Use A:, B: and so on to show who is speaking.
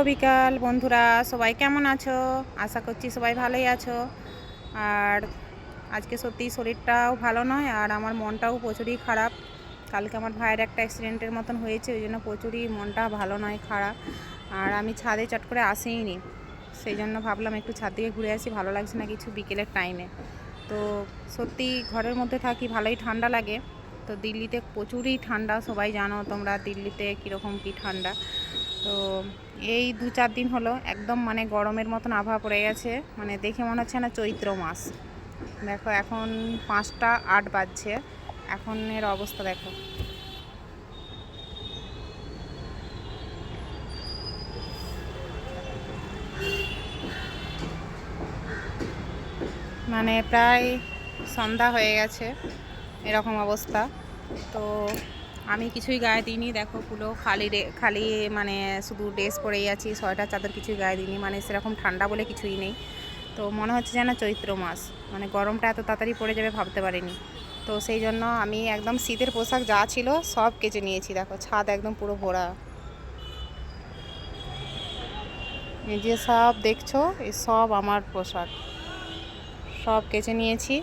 A: বিকাল বন্ধুরা, সবাই কেমন আছো? আশা করছি সবাই ভালোই আছো। আর আজকে সত্যিই শরীরটাও ভালো নয়, আর আমার মনটাও প্রচুরই খারাপ। কালকে আমার ভাইয়ের একটা অ্যাক্সিডেন্টের মতন হয়েছে, ওই জন্য প্রচুরই মনটা ভালো নয়, খারাপ। আর আমি ছাদে চট করে আসিনি, সেই জন্য ভাবলাম একটু ছাদ থেকে ঘুরে আসি, ভালো লাগছে না কিছু বিকেলের টাইমে। তো সত্যি ঘরের মধ্যে থাকি, ভালোই ঠান্ডা লাগে। তো দিল্লিতে প্রচুরই ঠান্ডা, সবাই জানো তোমরা দিল্লিতে কীরকম কী ঠান্ডা। তো এই 2-4 দিন হলো একদম মানে গরমের মতন আবহাওয়া পড়ে গেছে, মানে দেখে মনে হচ্ছে না চৈত্র মাস। দেখো এখন 5টা 8 বাজছে, এখন এর অবস্থা দেখো। মানে প্রায় সন্ধ্যা হয়ে গেছে, এরকম অবস্থা। তো আমি কিছুই গায়ে দিইনি, দেখো পুরো খালি মানে শুধু ড্রেস পরেই আছি, সোয়েটার চাদর কিছুই গায়ে দিইনি, মানে সেরকম ঠান্ডা বলে কিছুই নেই। তো মনে হচ্ছে যেন চৈত্র মাস, মানে গরমটা এত তাড়াতাড়ি পড়ে যাবে ভাবতে পারিনি। তো সেই জন্য আমি একদম শীতের পোশাক যা ছিল সব কেচে নিয়েছি, দেখো ছাদ একদম পুরো ভরা। এই যে সব দেখছো, এই সব আমার পোশাক, সব কেচে নিয়েছি।